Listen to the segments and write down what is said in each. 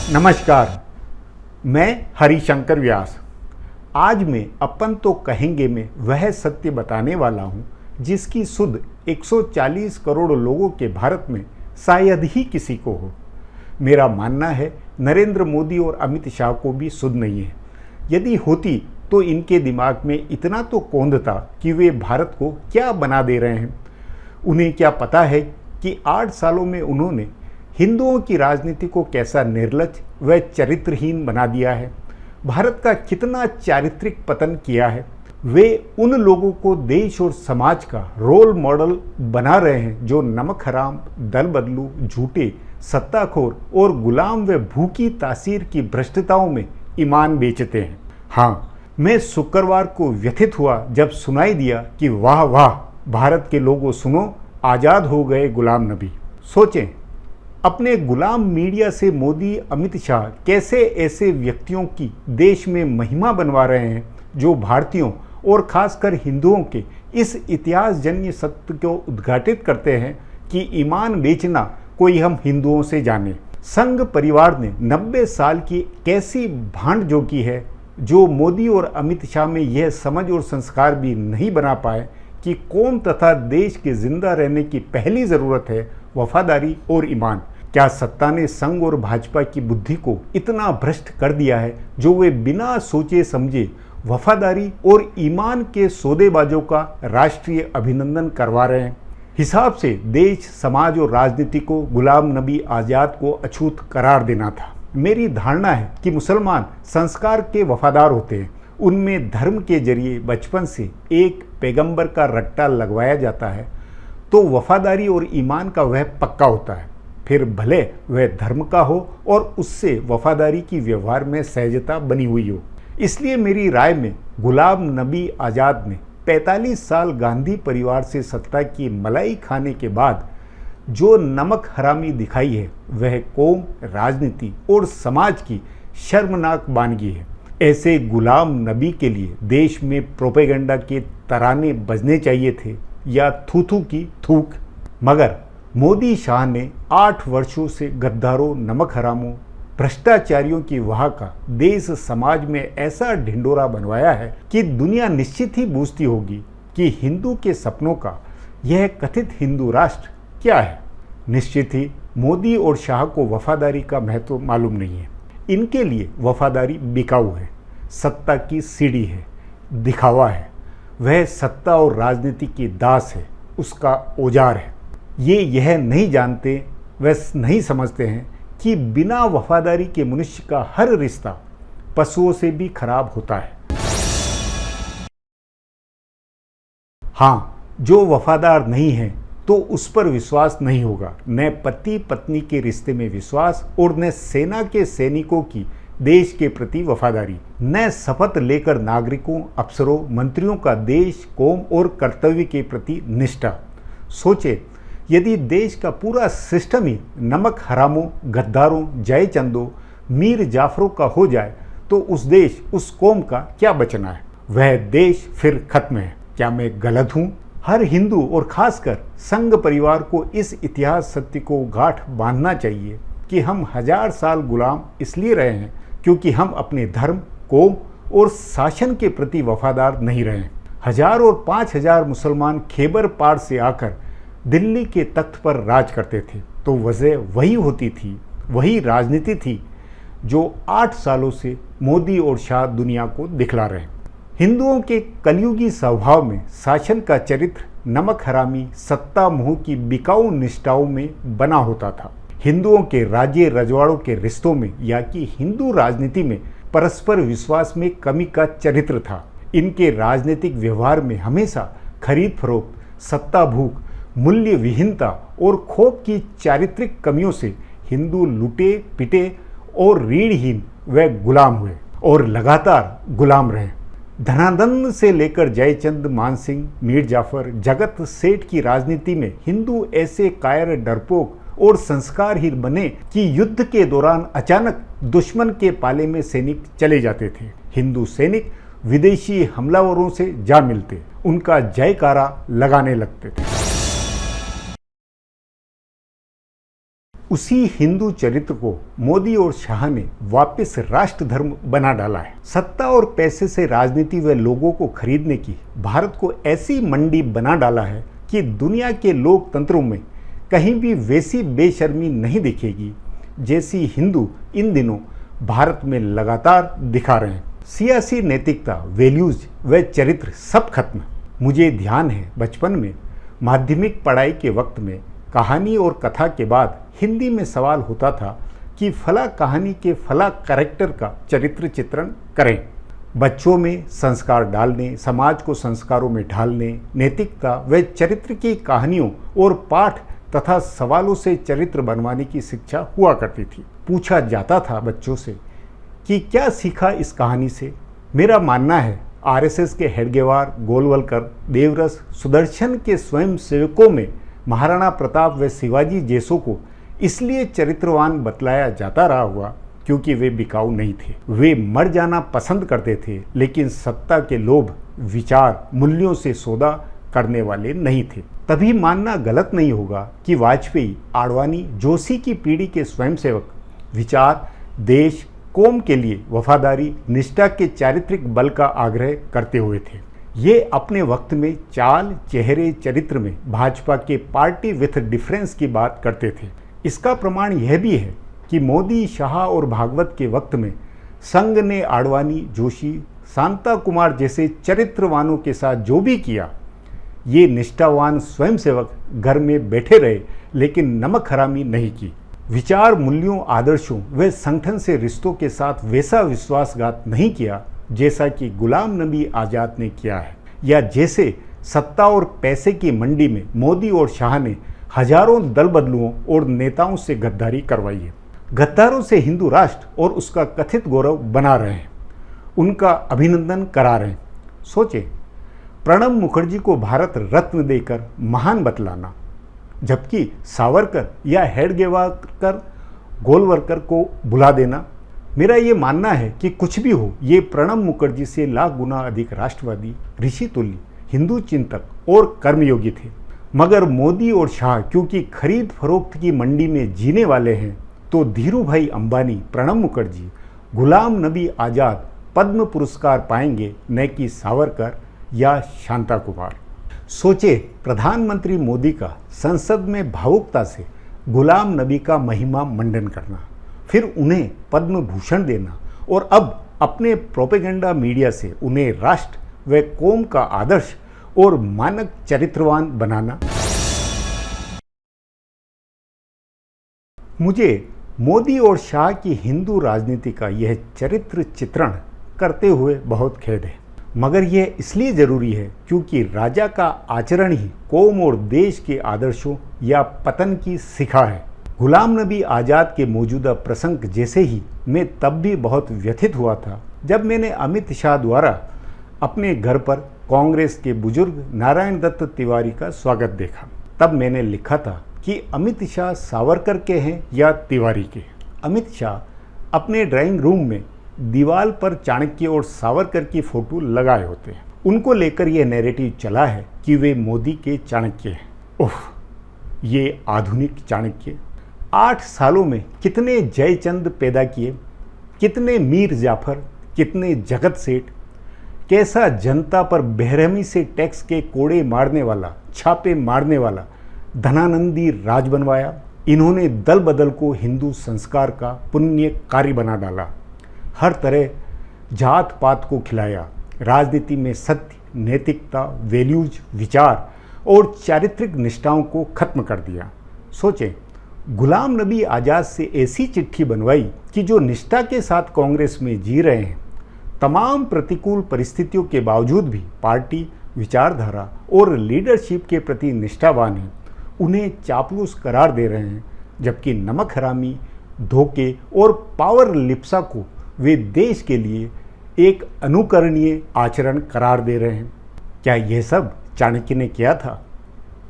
नमस्कार, मैं हरिशंकर व्यास। आज मैं अपन तो कहेंगे में वह सत्य बताने वाला हूँ जिसकी सुध 140 करोड़ लोगों के भारत में शायद ही किसी को हो। मेरा मानना है नरेंद्र मोदी और अमित शाह को भी सुध नहीं है। यदि होती तो इनके दिमाग में इतना तो कौंधता कि वे भारत को क्या बना दे रहे हैं। उन्हें क्या पता है कि 8 सालों में उन्होंने हिंदुओं की राजनीति को कैसा निर्लज व चरित्रहीन बना दिया है, भारत का कितना चारित्रिक पतन किया है। वे उन लोगों को देश और समाज का रोल मॉडल बना रहे हैं जो नमक हराम, दल बदलू, झूठे, सत्ताखोर और गुलाम व भूखी तासीर की भ्रष्टताओं में ईमान बेचते हैं। हाँ, मैं शुक्रवार को व्यथित हुआ जब सुनाई दिया कि वाह वाह भारत के लोगों सुनो, आज़ाद हो गए गुलाम नबी। सोचें, अपने गुलाम मीडिया से मोदी अमित शाह कैसे ऐसे व्यक्तियों की देश में महिमा बनवा रहे हैं जो भारतीयों और खासकर हिंदुओं के इस इतिहासजन्य सत्य को उद्घाटित करते हैं कि ईमान बेचना कोई हम हिंदुओं से जाने। संघ परिवार ने 90 साल की कैसी भांड जोकी है जो मोदी और अमित शाह में यह समझ और संस्कार भी नहीं बना पाए कि कौम तथा देश के जिंदा रहने की पहली ज़रूरत है वफादारी और ईमान। क्या सत्ता ने संघ और भाजपा की बुद्धि को इतना भ्रष्ट कर दिया है जो वे बिना सोचे समझे वफादारी और ईमान के सौदेबाजों का राष्ट्रीय अभिनंदन करवा रहे हैं। हिसाब से देश, समाज और राजनीति को गुलाम नबी आज़ाद को अछूत करार देना था। मेरी धारणा है कि मुसलमान संस्कार के वफादार होते हैं। उनमें धर्म के जरिए बचपन से एक पैगंबर का रट्टा लगवाया जाता है तो वफादारी और ईमान का वह पक्का होता है, फिर भले वह धर्म का हो और उससे वफादारी की व्यवहार में सहजता बनी हुई हो। इसलिए मेरी राय में गुलाम नबी आज़ाद ने 45 साल गांधी परिवार से सत्ता की मलाई खाने के बाद जो नमक हरामी दिखाई है वह कौम, राजनीति और समाज की शर्मनाक वानगी है। ऐसे गुलाम नबी के लिए देश में प्रोपेगेंडा के तराने बजने चाहिए थे या थूथू की थूक। मगर मोदी शाह ने 8 वर्षों से गद्दारों, नमक हरामों, भ्रष्टाचारियों की वाह का देश समाज में ऐसा ढिंडोरा बनवाया है कि दुनिया निश्चित ही बूझती होगी कि हिंदू के सपनों का यह कथित हिंदू राष्ट्र क्या है। निश्चित ही मोदी और शाह को वफादारी का महत्व मालूम नहीं है। इनके लिए वफादारी बिकाऊ है, सत्ता की सीढ़ी है, दिखावा है। वह सत्ता और राजनीति की दास है, उसका औजार है। ये यह नहीं जानते, वह नहीं समझते हैं कि बिना वफादारी के मनुष्य का हर रिश्ता पशुओं से भी खराब होता है। हाँ, जो वफादार नहीं है तो उस पर विश्वास नहीं होगा। न पति पत्नी के रिश्ते में विश्वास और न सेना के सैनिकों की देश के प्रति वफादारी, न शपथ लेकर नागरिकों, अफसरों, मंत्रियों का देश, कौम और कर्तव्य के प्रति निष्ठा। सोचे, यदि देश का पूरा सिस्टम ही नमक हरामों, गद्दारों, जयचंदों, मीर जाफरों का हो जाए तो उस देश, उस कौम का क्या बचना है? वह देश फिर खत्म है। क्या मैं गलत हूँ? हर हिंदू और खासकर संघ परिवार को इस इतिहास सत्य को गांठ बांधना चाहिए कि हम 1000 साल गुलाम इसलिए रहे हैं क्योंकि हम अपने धर्म, कौम और शासन के प्रति वफादार नहीं रहे। 1000 और 5000 मुसलमान खैबर पार से आकर दिल्ली के तख्त पर राज करते थे तो वजह वही होती थी, वही राजनीति थी जो 8 सालों से मोदी और शाह दुनिया को दिखला रहे हैं। हिंदुओं के कलयुगी स्वभाव में शासन का चरित्र नमक हरामी, सत्ता मोह की बिकाऊ निष्ठाओं में बना होता था। हिंदुओं के राज्य रजवाड़ों के रिश्तों में या कि हिंदू राजनीति में परस्पर विश्वास में कमी का चरित्र था। इनके राजनीतिक व्यवहार में हमेशा खरीद फरोख्त, सत्ता भूख, मूल्य विहीनता और खोप की चारित्रिक कमियों से हिंदू लूटे, पिटे और रीढ़हीन व गुलाम हुए और लगातार गुलाम रहे। धनादंड से लेकर जयचंद, मानसिंह, मीर जाफर, जगत सेठ की राजनीति में हिंदू ऐसे कायर, डरपोक और संस्कारहीन बने कि युद्ध के दौरान अचानक दुश्मन के पाले में सैनिक चले जाते थे। हिंदू सैनिक विदेशी हमलावरों से जा मिलते, उनका जयकारा लगाने लगते थे। उसी हिंदू चरित्र को मोदी और शाह ने वापस राष्ट्र धर्म बना डाला है। सत्ता और पैसे से राजनीति व लोगों को खरीदने की भारत को ऐसी मंडी बना डाला है कि दुनिया के लोकतंत्रों में कहीं भी वैसी बेशर्मी नहीं दिखेगी जैसी हिंदू इन दिनों भारत में लगातार दिखा रहे हैं। सियासी नैतिकता, वैल्यूज व चरित्र सब खत्म। मुझे ध्यान है बचपन में माध्यमिक पढ़ाई के वक्त में कहानी और कथा के बाद हिंदी में सवाल होता था कि फला कहानी के फला कैरेक्टर का चरित्र चित्रण करें। बच्चों में संस्कार डालने, समाज को संस्कारों में ढालने, नैतिकता व चरित्र की कहानियों और पाठ तथा सवालों से चरित्र बनवाने की शिक्षा हुआ करती थी। पूछा जाता था बच्चों से कि क्या सीखा इस कहानी से। मेरा मानना है आरएसएस के हेडगेवार, गोलवलकर, देवरस, सुदर्शन के स्वयंसेवकों में महाराणा प्रताप व शिवाजी जैसों को इसलिए चरित्रवान बतलाया जाता रहा हुआ क्योंकि वे बिकाऊ नहीं थे। वे मर जाना पसंद करते थे, लेकिन सत्ता के लोभ, विचार, मूल्यों से सौदा करने वाले नहीं थे। तभी मानना गलत नहीं होगा कि वाजपेयी, आडवाणी, जोशी की पीढ़ी के स्वयंसेवक विचार, देश, कौम के लिए वफादारी, निष्ठा के चारित्रिक बल का आग्रह करते हुए थे। ये अपने वक्त में चाल, चेहरे, चरित्र में भाजपा के पार्टी विथ डिफरेंस की बात करते थे। इसका प्रमाण यह भी है कि मोदी, शाह और भागवत के वक्त में संघ ने आडवाणी, जोशी, शांता कुमार जैसे चरित्रवानों के साथ जो भी किया, ये निष्ठावान स्वयंसेवक घर में बैठे रहे लेकिन नमक हरामी नहीं की। विचार, मूल्यों, आदर्शों व संगठन से रिश्तों के साथ वैसा विश्वासघात नहीं किया जैसा कि गुलाम नबी आज़ाद ने किया है, या जैसे सत्ता और पैसे की मंडी में मोदी और शाह ने हजारों दल बदलुओं और नेताओं से गद्दारी करवाई है। गद्दारों से हिंदू राष्ट्र और उसका कथित गौरव बना रहे हैं, उनका अभिनंदन करा रहे हैं। सोचे, प्रणब मुखर्जी को भारत रत्न देकर महान बतलाना, जबकि सावरकर या हेडगेवार, गोलवलकर को बुला देना। मेरा ये मानना है कि कुछ भी हो, ये प्रणब मुखर्जी से लाख गुना अधिक राष्ट्रवादी, ऋषितुल्य, हिंदू चिंतक और कर्मयोगी थे। मगर मोदी और शाह क्योंकि खरीद फरोख्त की मंडी में जीने वाले हैं, तो धीरू भाई अंबानी, प्रणब मुखर्जी, गुलाम नबी आज़ाद पद्म पुरस्कार पाएंगे, न कि सावरकर या शांता कुमार। सोचे, प्रधानमंत्री मोदी का संसद में भावुकता से गुलाम नबी का महिमा मंडन करना, फिर उन्हें पद्म भूषण देना, और अब अपने प्रोपेगेंडा मीडिया से उन्हें राष्ट्र व कौम का आदर्श और मानक चरित्रवान बनाना। मुझे मोदी और शाह की हिंदू राजनीति का यह चरित्र चित्रण करते हुए बहुत खेद है, मगर यह इसलिए जरूरी है क्योंकि राजा का आचरण ही कौम और देश के आदर्शों या पतन की शिखा है। गुलाम नबी आज़ाद के मौजूदा प्रसंग जैसे ही मैं तब भी बहुत व्यथित हुआ था जब मैंने अमित शाह द्वारा अपने घर पर कांग्रेस के बुजुर्ग नारायण दत्त तिवारी का स्वागत देखा। तब मैंने लिखा था कि अमित शाह सावरकर के हैं या तिवारी के। अमित शाह अपने ड्राइंग रूम में दीवार पर चाणक्य और सावरकर की फोटो लगाए होते हैं। उनको लेकर यह नैरेटिव चला है कि वे मोदी के चाणक्य हैं। ओह, ये आधुनिक चाणक्य 8 सालों में कितने जयचंद पैदा किए, कितने मीर जाफर, कितने जगत सेठ, कैसा जनता पर बेरहमी से टैक्स के कोड़े मारने वाला, छापे मारने वाला धनानंदी राज बनवाया। इन्होंने दल बदल को हिंदू संस्कार का पुण्य कार्य बना डाला, हर तरह जात पात को खिलाया, राजनीति में सत्य, नैतिकता, वैल्यूज, विचार और चारित्रिक निष्ठाओं को खत्म कर दिया। सोचें, गुलाम नबी आज़ाद से ऐसी चिट्ठी बनवाई कि जो निष्ठा के साथ कांग्रेस में जी रहे हैं, तमाम प्रतिकूल परिस्थितियों के बावजूद भी पार्टी, विचारधारा और लीडरशिप के प्रति निष्ठावान हैं, उन्हें चापलूस करार दे रहे हैं, जबकि नमक हरामी, धोखे और पावर लिप्सा को वे देश के लिए एक अनुकरणीय आचरण करार दे रहे हैं। क्या यह सब चाणक्य ने किया था?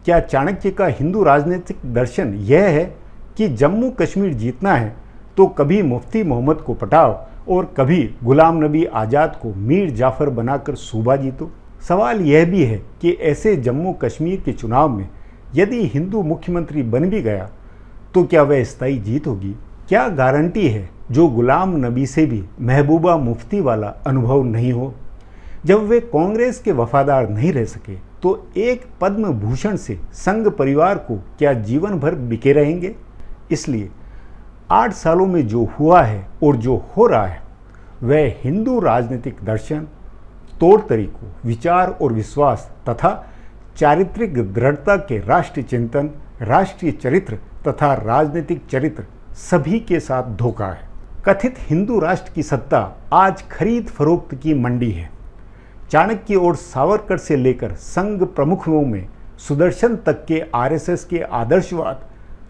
क्या चाणक्य का हिंदू राजनीतिक दर्शन यह है कि जम्मू कश्मीर जीतना है तो कभी मुफ्ती मोहम्मद को पटाओ और कभी गुलाम नबी आज़ाद को मीर जाफर बनाकर सूबा जीतो? सवाल यह भी है कि ऐसे जम्मू कश्मीर के चुनाव में यदि हिंदू मुख्यमंत्री बन भी गया तो क्या वह स्थायी जीत होगी? क्या गारंटी है जो गुलाम नबी से भी महबूबा मुफ्ती वाला अनुभव नहीं हो? जब वे कांग्रेस के वफादार नहीं रह सके तो एक पद्म भूषण से संघ परिवार को क्या जीवन भर बिके रहेंगे? इसलिए 8 सालों में जो हुआ है और जो हो रहा है वह हिंदू राजनीतिक दर्शन, तौर तरीकों, विचार और विश्वास तथा चारित्रिक दृढ़ता के राष्ट्रीय चिंतन, राष्ट्रीय चरित्र तथा राजनीतिक चरित्र सभी के साथ धोखा है। कथित हिंदू राष्ट्र की सत्ता आज खरीद फरोख्त की मंडी है। चाणक्य और सावरकर से लेकर संघ प्रमुखों में सुदर्शन तक के आरएसएस के आदर्शवाद,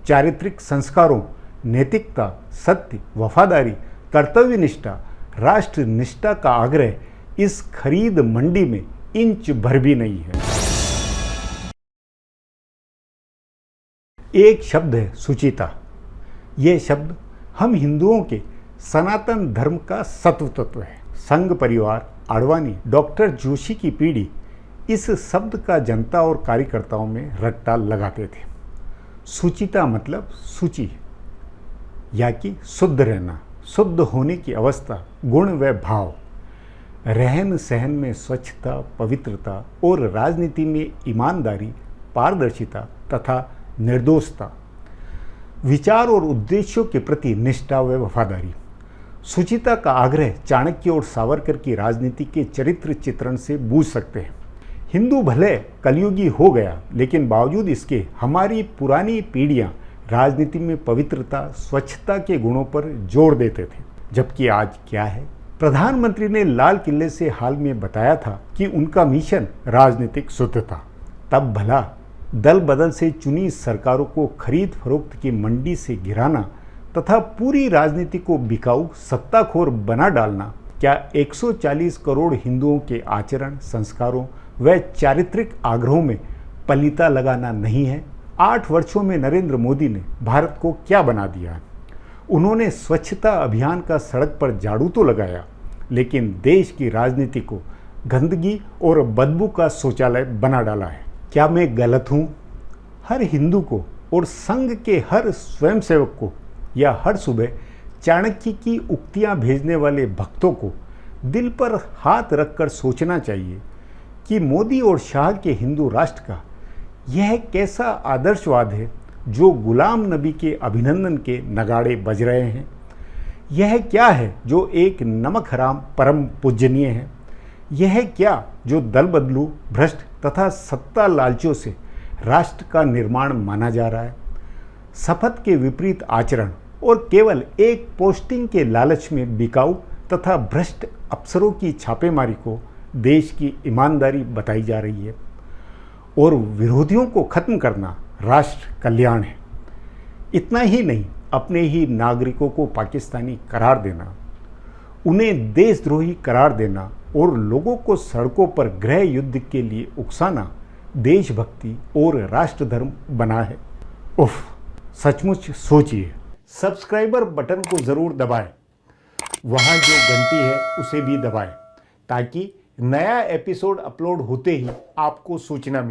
चारित्रिक संस्कारों, नैतिकता, सत्य, वफादारी, कर्तव्य निष्ठा, राष्ट्र निष्ठा का आग्रह इस खरीद मंडी में इंच भर भी नहीं है। एक शब्द है सुचिता। यह शब्द हम हिंदुओं के सनातन धर्म का सत्व तत्व है। संघ परिवार, आडवाणी, डॉक्टर जोशी की पीढ़ी इस शब्द का जनता और कार्यकर्ताओं में रट्टा लगाते थे। सुचिता मतलब सूची, या कि शुद्ध रहना, शुद्ध होने की अवस्था, गुण व भाव, रहन सहन में स्वच्छता, पवित्रता और राजनीति में ईमानदारी, पारदर्शिता तथा निर्दोषता, विचार और उद्देश्यों के प्रति निष्ठा व वफादारी। सुचिता का आग्रह चाणक्य और सावरकर की राजनीति के चरित्र चित्रण से बूझ सकते हैं। हिंदू भले कलयुगी हो गया, लेकिन बावजूद इसके हमारी पुरानी पीढ़ियां राजनीति में पवित्रता, स्वच्छता के गुणों पर जोर देते थे। जबकि आज क्या है? प्रधानमंत्री ने लाल किले से हाल में बताया था कि उनका मिशन राजनीतिक शुद्धता। तब भला दल बदल से चुनी सरकारों को खरीद फरोख्त की मंडी से गिराना तथा पूरी राजनीति को बिकाऊ, सत्ताखोर बना डालना क्या 140 करोड़ हिंदुओं के आचरण, संस्कारों व चारित्रिक आग्रहों में पलीता लगाना नहीं है? 8 वर्षों में नरेंद्र मोदी ने भारत को क्या बना दिया है? उन्होंने स्वच्छता अभियान का सड़क पर झाड़ू तो लगाया, लेकिन देश की राजनीति को गंदगी और बदबू का शौचालय बना डाला है। क्या मैं गलत हूँ? हर हिंदू को और संघ के हर स्वयंसेवक को या हर सुबह चाणक्य की उक्तियाँ भेजने वाले भक्तों को दिल पर हाथ रखकर सोचना चाहिए कि मोदी और शाह के हिंदू राष्ट्र का यह कैसा आदर्शवाद है जो गुलाम नबी के अभिनंदन के नगाड़े बज रहे हैं। यह क्या है जो एक नमक हराम परम पूजनीय है। यह क्या जो दल बदलू, भ्रष्ट तथा सत्ता लालचों से राष्ट्र का निर्माण माना जा रहा है। शपथ के विपरीत आचरण और केवल एक पोस्टिंग के लालच में बिकाऊ तथा भ्रष्ट अफसरों की छापेमारी को देश की ईमानदारी बताई जा रही है। और विरोधियों को खत्म करना राष्ट्र कल्याण है। इतना ही नहीं, अपने ही नागरिकों को पाकिस्तानी करार देना, उन्हें देशद्रोही करार देना और लोगों को सड़कों पर गृह युद्ध के लिए उकसाना देशभक्ति और राष्ट्रधर्म बना है। उफ, सचमुच सोचिए। सब्सक्राइबर बटन को ज़रूर दबाएं, वहाँ जो घंटी है उसे भी दबाएं, ताकि नया एपिसोड अपलोड होते ही आपको सूचना मिले।